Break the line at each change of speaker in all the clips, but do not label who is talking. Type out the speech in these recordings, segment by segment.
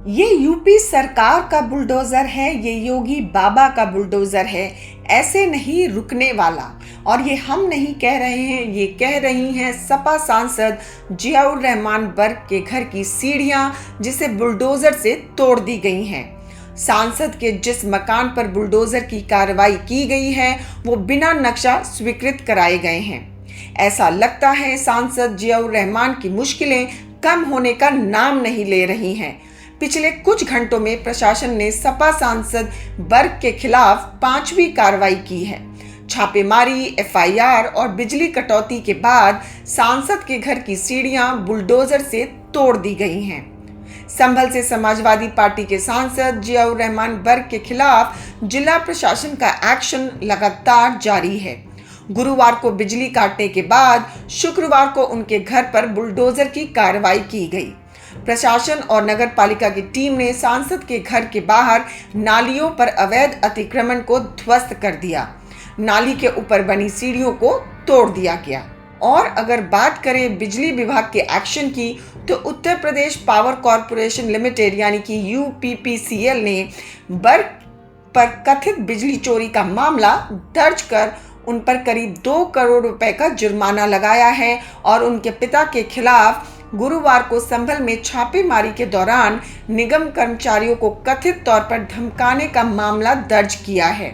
ये यूपी सरकार का बुलडोजर है, ये योगी बाबा का बुलडोजर है, ऐसे नहीं रुकने वाला। और ये हम नहीं कह रहे हैं, ये कह रही हैं सपा सांसद जियाउर रहमान बर्क के घर की सीढ़ियां, जिसे बुलडोजर से तोड़ दी गई हैं। सांसद के जिस मकान पर बुलडोजर की कार्रवाई की गई है वो बिना नक्शा स्वीकृत कराए गए हैं। ऐसा लगता है सांसद जियाउर रहमान की मुश्किलें कम होने का नाम नहीं ले रही हैं। पिछले कुछ घंटों में प्रशासन ने सपा सांसद बर्क के खिलाफ 5वीं कार्रवाई की है। छापेमारी, एफआईआर और बिजली कटौती के बाद सांसद के घर की सीढ़ियां बुलडोजर से तोड़ दी गई हैं। संभल से समाजवादी पार्टी के सांसद जियाउर रहमान बर्क के खिलाफ जिला प्रशासन का एक्शन लगातार जारी है। गुरुवार को बिजली काटने के बाद शुक्रवार को उनके घर पर बुलडोजर की कार्रवाई की गई। प्रशासन और नगर पालिका की टीम ने सांसद के घर के बाहर नालियों पर अवैध अतिक्रमण को ध्वस्त कर दिया। नाली के ऊपर बनी सीढ़ियों को तोड़ दिया गया। और अगर बात करें बिजली विभाग के एक्शन की, तो Uttar Pradesh power corporation limited यानी कि यूपीपीसीएल ने बर्क पर कथित बिजली चोरी का मामला दर्ज कर उन पर करीब 2 करोड़ रुपए का जुर्माना लगाया है और उनके पिता के खिलाफ गुरुवार को संभल में छापेमारी के दौरान निगम कर्मचारियों को कथित तौर पर धमकाने का मामला दर्ज किया है।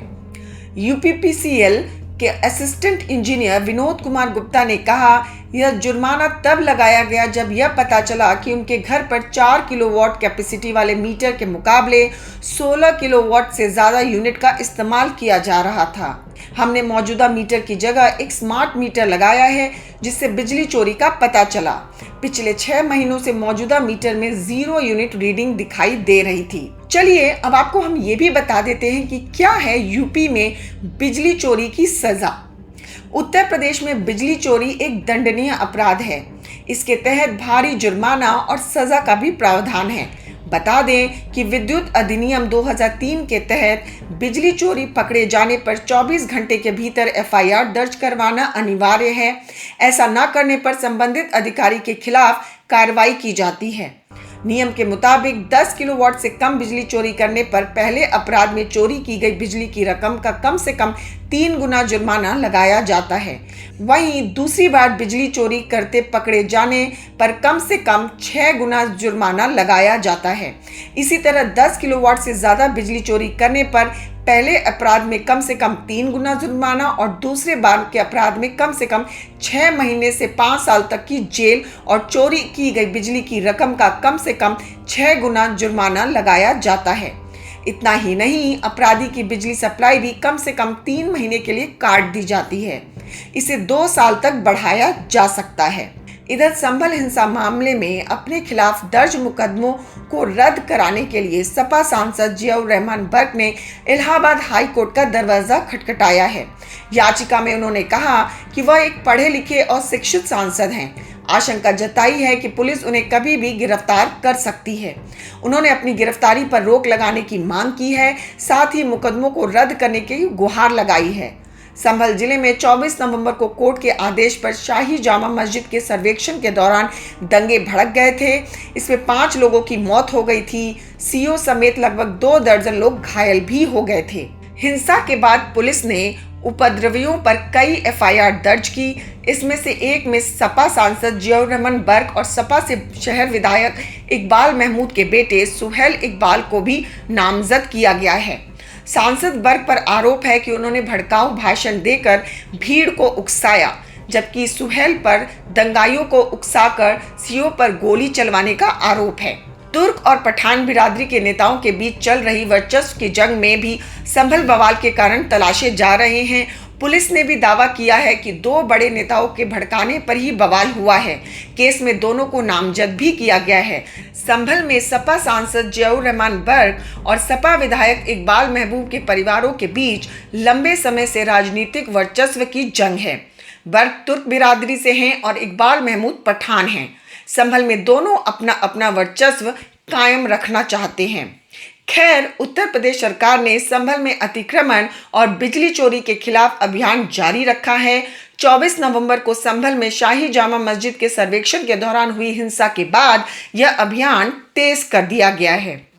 यूपीपीसीएल के असिस्टेंट इंजीनियर विनोद कुमार गुप्ता ने कहा, यह जुर्माना तब लगाया गया जब यह पता चला कि उनके घर पर 4 किलोवाट कैपेसिटी वाले मीटर के मुकाबले 16 किलोवाट से ज़्यादा यूनिट का इस्तेमाल किया जा रहा था। हमने मौजूदा मीटर की जगह एक स्मार्ट मीटर लगाया है जिससे बिजली चोरी का पता चला। पिछले 6 महीनों से मौजूदा मीटर में 0 यूनिट रीडिंग दिखाई दे रही थी। चलिए अब आपको हम ये भी बता देते हैं कि क्या है यूपी में बिजली चोरी की सजा। उत्तर प्रदेश में बिजली चोरी एक दंडनीय अपराध है। इसके तहत भारी जुर्माना और सजा का भी प्रावधान है। बता दें कि विद्युत अधिनियम 2003 के तहत बिजली चोरी पकड़े जाने पर 24 घंटे के भीतर एफआईआर दर्ज करवाना अनिवार्य है। ऐसा न करने पर संबंधित अधिकारी के खिलाफ कार्रवाई की जाती है। नियम के मुताबिक 10 किलोवाट से कम बिजली चोरी करने पर पहले अपराध में चोरी की गई बिजली की रकम का कम से कम 3 गुना जुर्माना लगाया जाता है। वहीं दूसरी बार बिजली चोरी करते पकड़े जाने पर कम से कम 6 गुना जुर्माना लगाया जाता है। इसी तरह 10 किलोवाट से ज़्यादा बिजली चोरी करने पर पहले अपराध में कम से कम 3 गुना जुर्माना और दूसरे बार के अपराध में कम से कम 6 महीने से 5 साल तक की जेल और चोरी की गई बिजली की रकम का कम से कम 6 गुना जुर्माना लगाया जाता है। इतना ही नहीं, अपराधी की बिजली सप्लाई भी कम से कम 3 महीने के लिए काट दी जाती है। इसे 2 साल तक बढ़ाया जा सकता है। इधर संभल हिंसा मामले में अपने खिलाफ दर्ज मुकदमों को रद्द कराने के लिए सपा सांसद जियाउर रहमान बर्क ने इलाहाबाद हाई कोर्ट का दरवाजा खटखटाया है। याचिका में उन्होंने कहा कि वह एक पढ़े लिखे और शिक्षित सांसद हैं। आशंका जताई है कि पुलिस उन्हें कभी भी गिरफ्तार कर सकती है। उन्होंने अपनी गिरफ्तारी पर रोक लगाने की मांग की है, साथ ही मुकदमों को रद्द करने की गुहार लगाई है। संभल जिले में 24 नवंबर को कोर्ट के आदेश पर शाही जामा मस्जिद के सर्वेक्षण के दौरान दंगे भड़क गए थे। इसमें 5 लोगों की मौत हो गई थी। सीओ समेत लगभग 2 दर्जन लोग घायल भी हो गए थे। हिंसा के बाद पुलिस ने उपद्रवियों पर कई एफआईआर दर्ज की। इसमें से एक में सपा सांसद जियाउर रहमान बर्क और सपा से शहर विधायक इकबाल महमूद के बेटे सुहेल इकबाल को भी नामजद किया गया है। सांसद बर्क पर आरोप है कि उन्होंने भड़काऊ भाषण देकर भीड़ को उकसाया, जबकि सुहेल पर दंगाइयों को उकसाकर सीओ पर गोली चलवाने का आरोप है। तुर्क और पठान बिरादरी के नेताओं के बीच चल रही वर्चस्व की जंग में भी संभल बवाल के कारण तलाशे जा रहे हैं। पुलिस ने भी दावा किया है कि 2 बड़े नेताओं के भड़काने पर ही बवाल हुआ है। केस में दोनों को नामजद भी किया गया है। संभल में सपा सांसद जियाउर रहमान बर्क और सपा विधायक इकबाल महबूब के परिवारों के बीच लंबे समय से राजनीतिक वर्चस्व की जंग है। बर्क तुर्क बिरादरी से हैं और इकबाल महमूद पठान हैं। संभल में दोनों अपना अपना वर्चस्व कायम रखना चाहते हैं। खैर, उत्तर प्रदेश सरकार ने संभल में अतिक्रमण और बिजली चोरी के खिलाफ अभियान जारी रखा है। 24 नवंबर को संभल में शाही जामा मस्जिद के सर्वेक्षण के दौरान हुई हिंसा के बाद यह अभियान तेज कर दिया गया है।